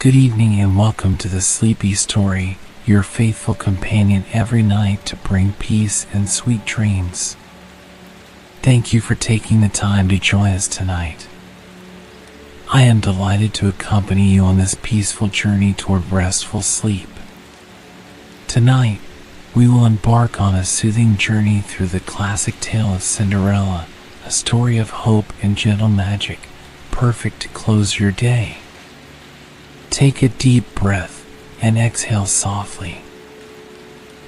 Good evening and welcome to the Sleepy Story, your faithful companion every night to bring peace and sweet dreams. Thank you for taking the time to join us tonight. I am delighted to accompany you on this peaceful journey toward restful sleep. Tonight, we will embark on a soothing journey through the classic tale of Cinderella, a story of hope and gentle magic, perfect to close your day. Take a deep breath and exhale softly.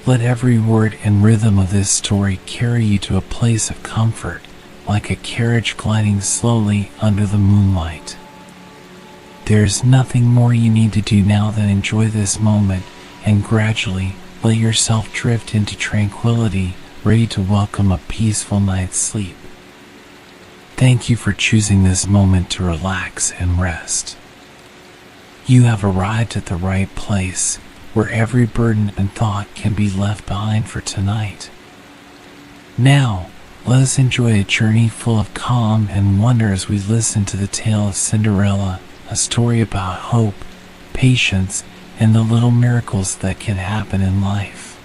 Let every word and rhythm of this story carry you to a place of comfort, like a carriage gliding slowly under the moonlight. There's nothing more you need to do now than enjoy this moment and gradually let yourself drift into tranquility, ready to welcome a peaceful night's sleep. Thank you for choosing this moment to relax and rest. You have arrived at the right place, where every burden and thought can be left behind for tonight. Now, let us enjoy a journey full of calm and wonder as we listen to the tale of Cinderella, a story about hope, patience, and the little miracles that can happen in life.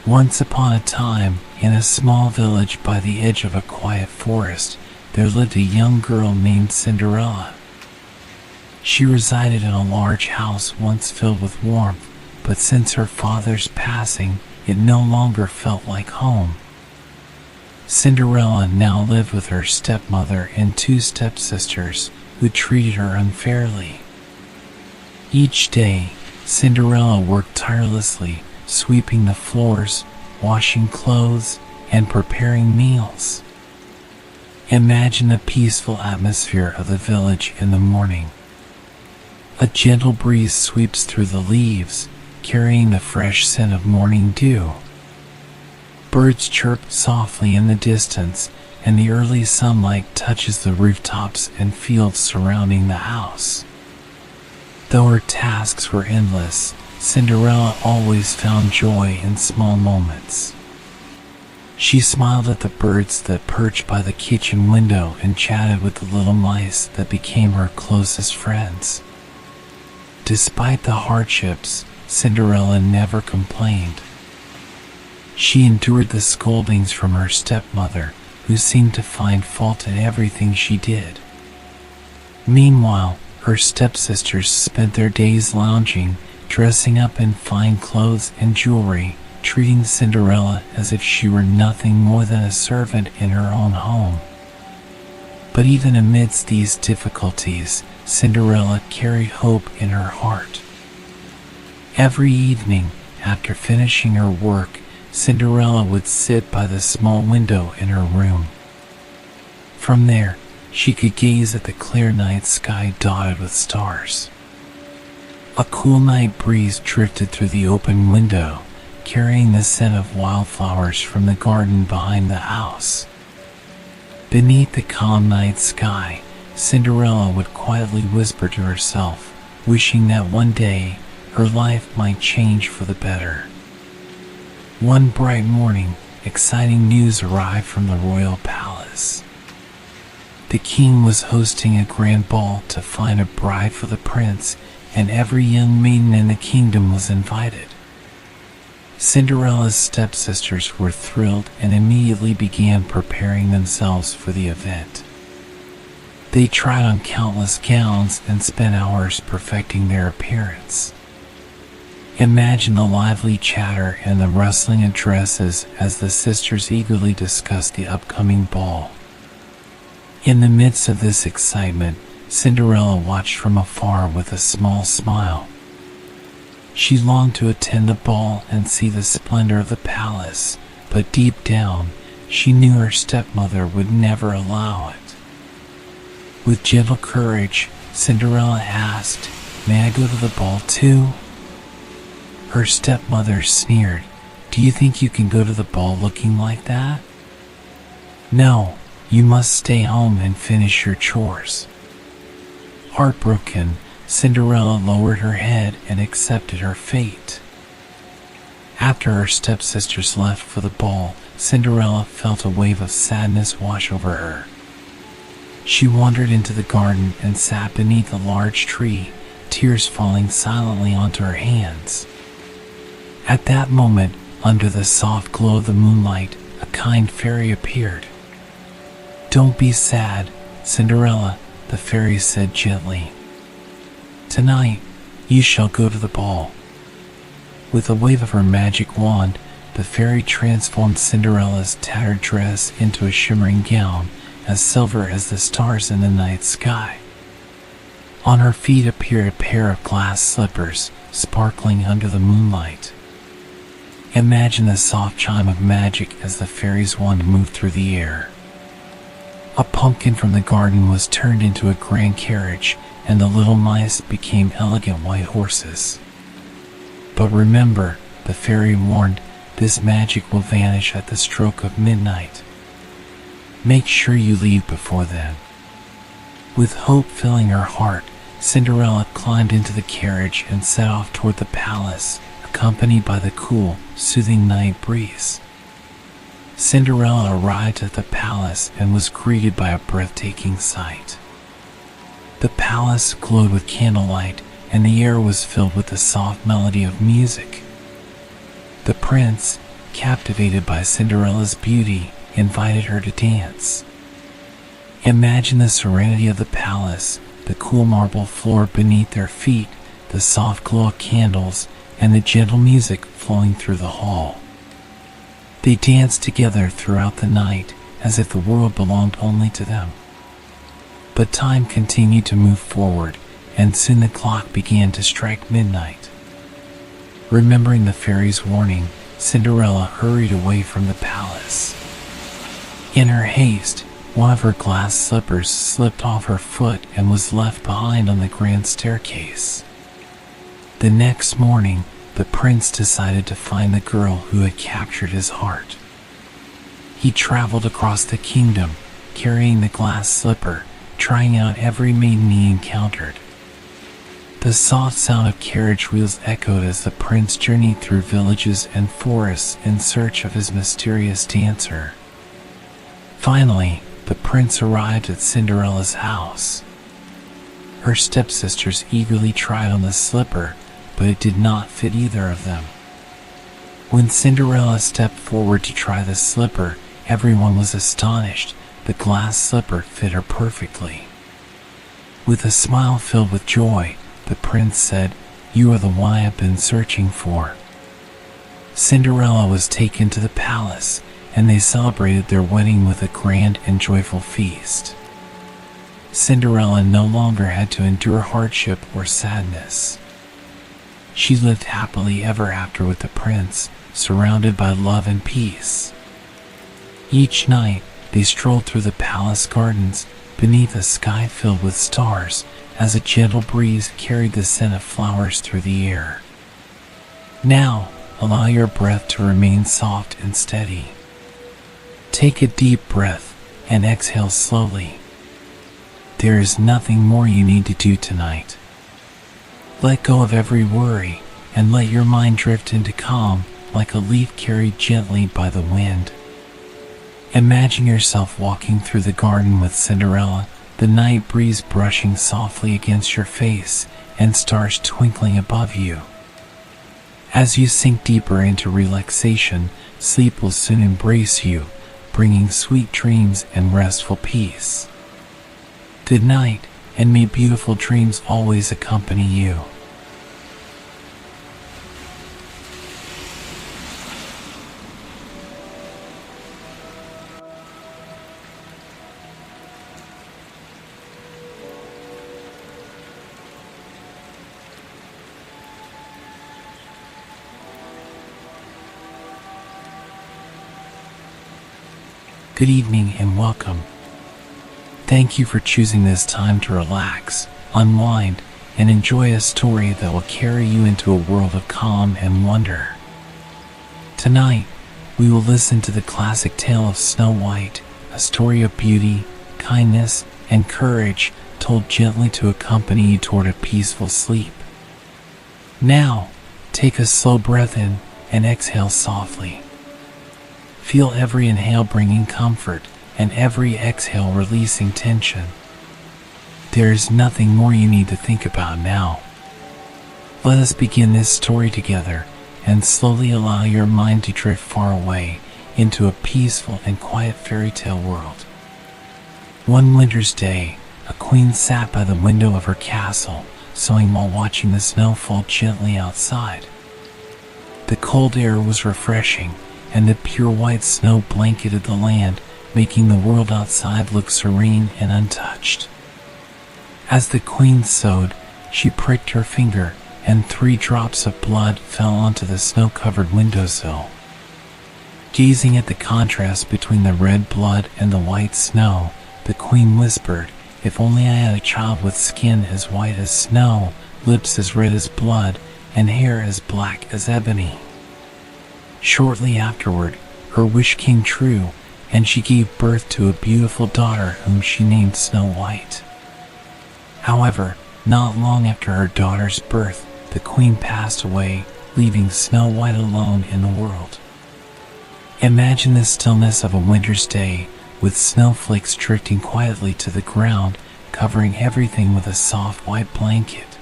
Once upon a time, in a small village by the edge of a quiet forest, there lived a young girl named Cinderella. She resided in a large house once filled with warmth, but since her father's passing, it no longer felt like home. Cinderella now lived with her stepmother and two stepsisters, who treated her unfairly. Each day, Cinderella worked tirelessly, sweeping the floors, washing clothes, and preparing meals. Imagine the peaceful atmosphere of the village in the morning. A gentle breeze sweeps through the leaves, carrying the fresh scent of morning dew. Birds chirp softly in the distance, and the early sunlight touches the rooftops and fields surrounding the house. Though her tasks were endless, Cinderella always found joy in small moments. She smiled at the birds that perched by the kitchen window and chatted with the little mice that became her closest friends. Despite the hardships, Cinderella never complained. She endured the scoldings from her stepmother, who seemed to find fault in everything she did. Meanwhile, her stepsisters spent their days lounging, dressing up in fine clothes and jewelry, treating Cinderella as if she were nothing more than a servant in her own home. But even amidst these difficulties, Cinderella carried hope in her heart. Every evening, after finishing her work, Cinderella would sit by the small window in her room. From there, she could gaze at the clear night sky dotted with stars. A cool night breeze drifted through the open window, carrying the scent of wildflowers from the garden behind the house. Beneath the calm night sky, Cinderella would quietly whisper to herself, wishing that one day her life might change for the better. One bright morning, exciting news arrived from the royal palace. The king was hosting a grand ball to find a bride for the prince, and every young maiden in the kingdom was invited. Cinderella's stepsisters were thrilled and immediately began preparing themselves for the event. They tried on countless gowns and spent hours perfecting their appearance. Imagine the lively chatter and the rustling of dresses as the sisters eagerly discussed the upcoming ball. In the midst of this excitement, Cinderella watched from afar with a small smile. She longed to attend the ball and see the splendor of the palace, but deep down, she knew her stepmother would never allow it. With gentle courage, Cinderella asked, "May I go to the ball too?" Her stepmother sneered, "Do you think you can go to the ball looking like that? No, you must stay home and finish your chores." Heartbroken, Cinderella lowered her head and accepted her fate. After her stepsisters left for the ball, Cinderella felt a wave of sadness wash over her. She wandered into the garden and sat beneath a large tree, tears falling silently onto her hands. At that moment, under the soft glow of the moonlight, a kind fairy appeared. "Don't be sad, Cinderella," the fairy said gently. "Tonight, you shall go to the ball." With a wave of her magic wand, the fairy transformed Cinderella's tattered dress into a shimmering gown as silver as the stars in the night sky. On her feet appeared a pair of glass slippers, sparkling under the moonlight. Imagine the soft chime of magic as the fairy's wand moved through the air. A pumpkin from the garden was turned into a grand carriage, and the little mice became elegant white horses. But remember, the fairy warned, this magic will vanish at the stroke of midnight. Make sure you leave before then. With hope filling her heart, Cinderella climbed into the carriage and set off toward the palace, accompanied by the cool, soothing night breeze. Cinderella arrived at the palace and was greeted by a breathtaking sight. The palace glowed with candlelight, and the air was filled with the soft melody of music. The prince, captivated by Cinderella's beauty, invited her to dance. Imagine the serenity of the palace, the cool marble floor beneath their feet, the soft glow of candles, and the gentle music flowing through the hall. They danced together throughout the night, as if the world belonged only to them. But time continued to move forward, and soon the clock began to strike midnight. Remembering the fairy's warning, Cinderella hurried away from the palace. In her haste, one of her glass slippers slipped off her foot and was left behind on the grand staircase. The next morning, the prince decided to find the girl who had captured his heart. He traveled across the kingdom, carrying the glass slipper, trying out every maiden he encountered. The soft sound of carriage wheels echoed as the prince journeyed through villages and forests in search of his mysterious dancer. Finally, the prince arrived at Cinderella's house. Her stepsisters eagerly tried on the slipper, but it did not fit either of them. When Cinderella stepped forward to try the slipper, everyone was astonished. The glass slipper fit her perfectly. With a smile filled with joy, the prince said, "You are the one I have been searching for." Cinderella was taken to the palace, and they celebrated their wedding with a grand and joyful feast. Cinderella no longer had to endure hardship or sadness. She lived happily ever after with the prince, surrounded by love and peace. Each night, they strolled through the palace gardens, beneath a sky filled with stars, as a gentle breeze carried the scent of flowers through the air. Now, allow your breath to remain soft and steady. Take a deep breath and exhale slowly. There is nothing more you need to do tonight. Let go of every worry and let your mind drift into calm, like a leaf carried gently by the wind. Imagine yourself walking through the garden with Cinderella, the night breeze brushing softly against your face and stars twinkling above you. As you sink deeper into relaxation, sleep will soon embrace you, bringing sweet dreams and restful peace. Good night, and may beautiful dreams always accompany you. Good evening and welcome. Thank you for choosing this time to relax, unwind, and enjoy a story that will carry you into a world of calm and wonder. Tonight, we will listen to the classic tale of Snow White, a story of beauty, kindness, and courage told gently to accompany you toward a peaceful sleep. Now, take a slow breath in and exhale softly. Feel every inhale bringing comfort and every exhale releasing tension. There is nothing more you need to think about now. Let us begin this story together and slowly allow your mind to drift far away into a peaceful and quiet fairy tale world. One winter's day, a queen sat by the window of her castle, sewing while watching the snow fall gently outside. The cold air was refreshing, and the pure white snow blanketed the land, making the world outside look serene and untouched. As the queen sewed, she pricked her finger, and 3 drops of blood fell onto the snow-covered windowsill. Gazing at the contrast between the red blood and the white snow, the queen whispered, "If only I had a child with skin as white as snow, lips as red as blood, and hair as black as ebony." Shortly afterward, her wish came true, and she gave birth to a beautiful daughter whom she named Snow White. However, not long after her daughter's birth, the queen passed away, leaving Snow White alone in the world. Imagine the stillness of a winter's day, with snowflakes drifting quietly to the ground, covering everything with a soft white blanket.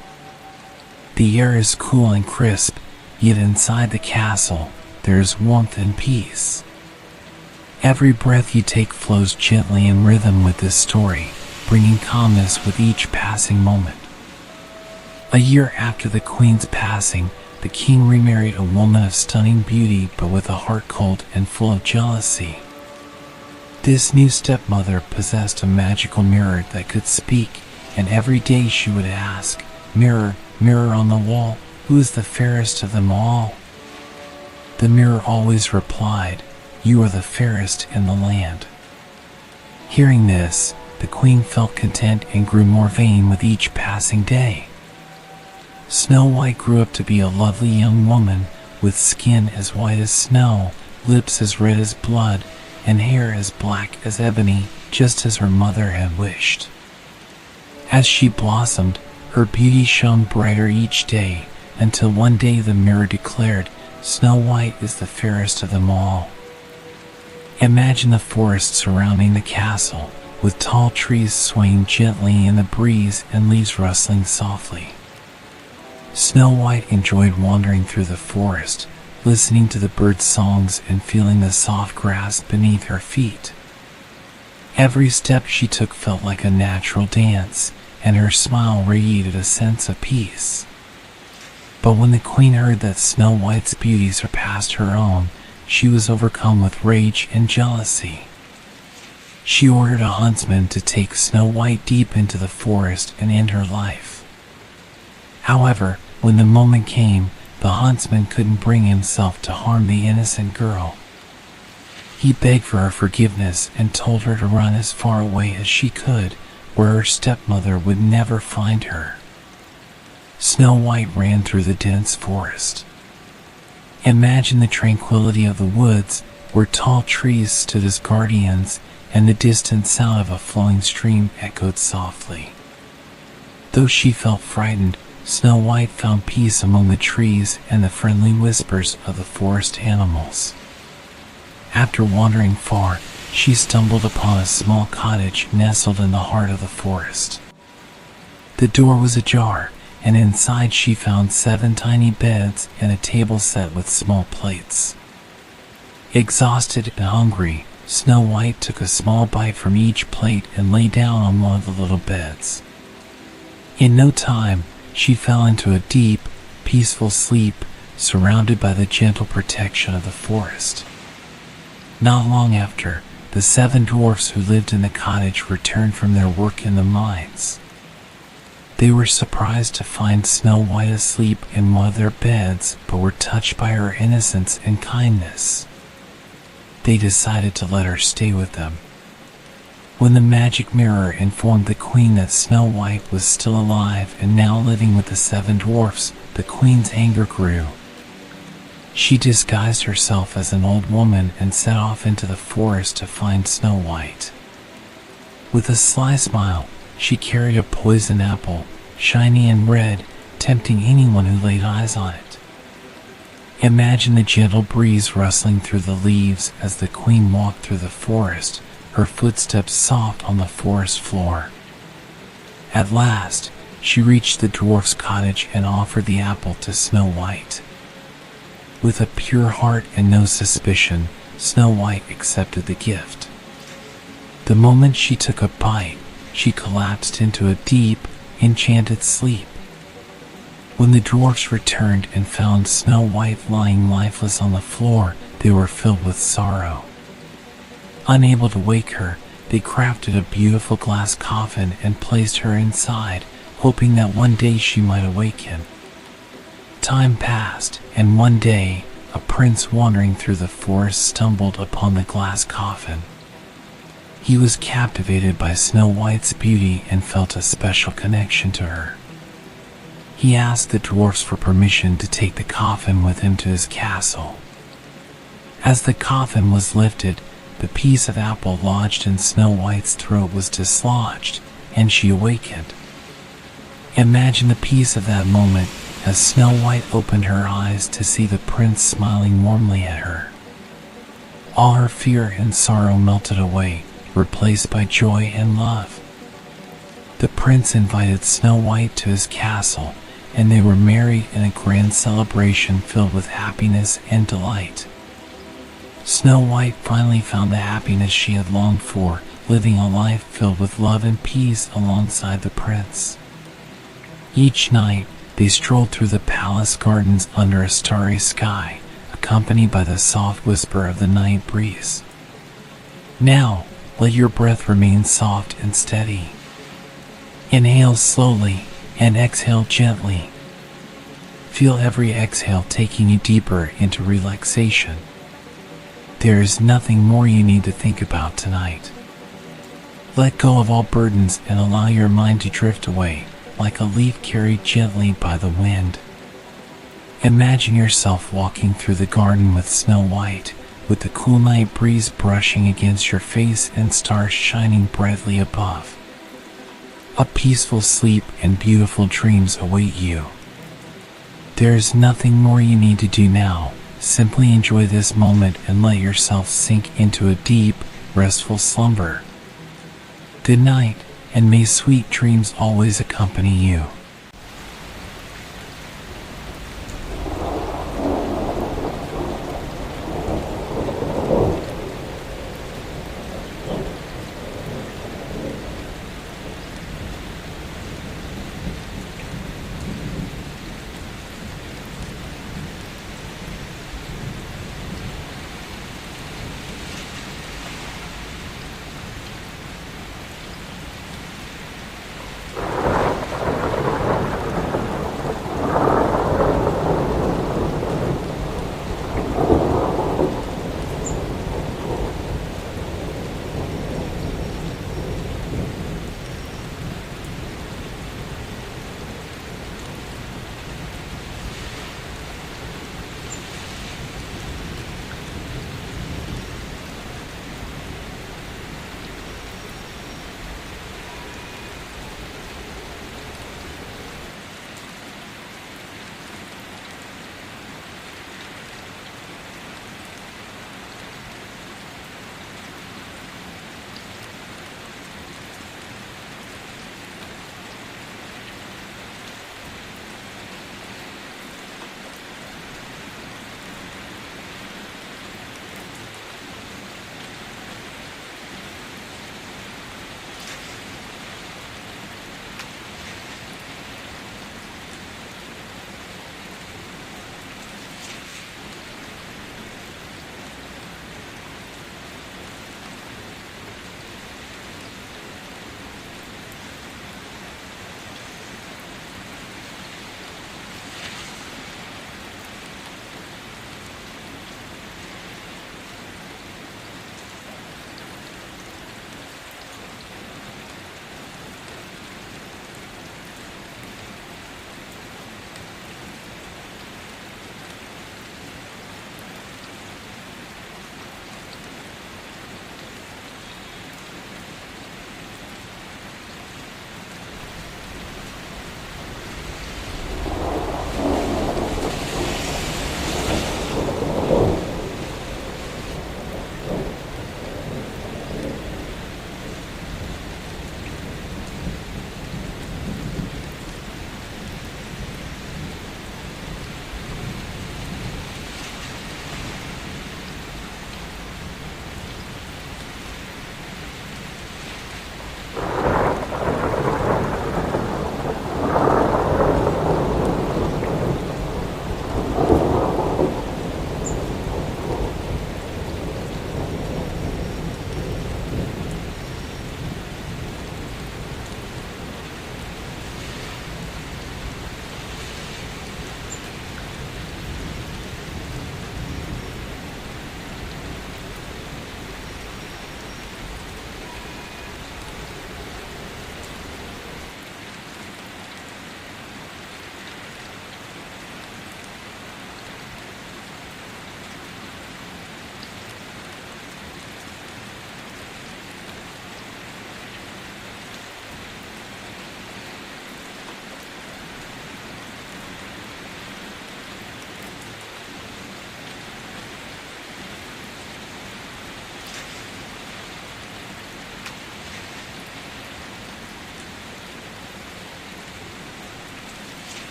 The air is cool and crisp, yet inside the castle, there is warmth and peace. Every breath you take flows gently in rhythm with this story, bringing calmness with each passing moment. A year after the queen's passing, the king remarried a woman of stunning beauty but with a heart cold and full of jealousy. This new stepmother possessed a magical mirror that could speak, and every day she would ask, "Mirror, mirror on the wall, who is the fairest of them all?" The mirror always replied, "You are the fairest in the land." Hearing this, the queen felt content and grew more vain with each passing day. Snow White grew up to be a lovely young woman, with skin as white as snow, lips as red as blood, and hair as black as ebony, just as her mother had wished. As she blossomed, her beauty shone brighter each day, until one day the mirror declared, "Snow White is the fairest of them all." Imagine the forest surrounding the castle, with tall trees swaying gently in the breeze and leaves rustling softly. Snow White enjoyed wandering through the forest, listening to the birds' songs and feeling the soft grass beneath her feet. Every step she took felt like a natural dance, and her smile radiated a sense of peace. But when the queen heard that Snow White's beauty surpassed her own, she was overcome with rage and jealousy. She ordered a huntsman to take Snow White deep into the forest and end her life. However, when the moment came, the huntsman couldn't bring himself to harm the innocent girl. He begged for her forgiveness and told her to run as far away as she could, where her stepmother would never find her. Snow White ran through the dense forest. Imagine the tranquility of the woods, where tall trees stood as guardians, and the distant sound of a flowing stream echoed softly. Though she felt frightened, Snow White found peace among the trees and the friendly whispers of the forest animals. After wandering far, she stumbled upon a small cottage nestled in the heart of the forest. The door was ajar, and inside she found 7 tiny beds and a table set with small plates. Exhausted and hungry, Snow White took a small bite from each plate and lay down on one of the little beds. In no time, she fell into a deep, peaceful sleep, surrounded by the gentle protection of the forest. Not long after, the 7 dwarfs who lived in the cottage returned from their work in the mines. They were surprised to find Snow White asleep in one of their beds, but were touched by her innocence and kindness. They decided to let her stay with them. When the magic mirror informed the queen that Snow White was still alive and now living with the 7 dwarfs, the queen's anger grew. She disguised herself as an old woman and set off into the forest to find Snow White. With a sly smile, she carried a poison apple, shiny and red, tempting anyone who laid eyes on it. Imagine the gentle breeze rustling through the leaves as the queen walked through the forest, her footsteps soft on the forest floor. At last, she reached the dwarf's cottage and offered the apple to Snow White. With a pure heart and no suspicion, Snow White accepted the gift. The moment she took a bite, she collapsed into a deep, enchanted sleep. When the dwarfs returned and found Snow White lying lifeless on the floor, they were filled with sorrow. Unable to wake her, they crafted a beautiful glass coffin and placed her inside, hoping that one day she might awaken. Time passed, and one day, a prince wandering through the forest stumbled upon the glass coffin. He was captivated by Snow White's beauty and felt a special connection to her. He asked the dwarfs for permission to take the coffin with him to his castle. As the coffin was lifted, the piece of apple lodged in Snow White's throat was dislodged, and she awakened. Imagine the peace of that moment as Snow White opened her eyes to see the prince smiling warmly at her. All her fear and sorrow melted away, replaced by joy and love. The prince invited Snow White to his castle, and they were married in a grand celebration filled with happiness and delight. Snow White finally found the happiness she had longed for, living a life filled with love and peace alongside the prince. Each night, they strolled through the palace gardens under a starry sky, accompanied by the soft whisper of the night breeze. Now, let your breath remain soft and steady. Inhale slowly and exhale gently. Feel every exhale taking you deeper into relaxation. There is nothing more you need to think about tonight. Let go of all burdens and allow your mind to drift away, like a leaf carried gently by the wind. Imagine yourself walking through the garden with Snow White, with the cool night breeze brushing against your face and stars shining brightly above. A peaceful sleep and beautiful dreams await you. There is nothing more you need to do now. Simply enjoy this moment and let yourself sink into a deep, restful slumber. Good night, and may sweet dreams always accompany you.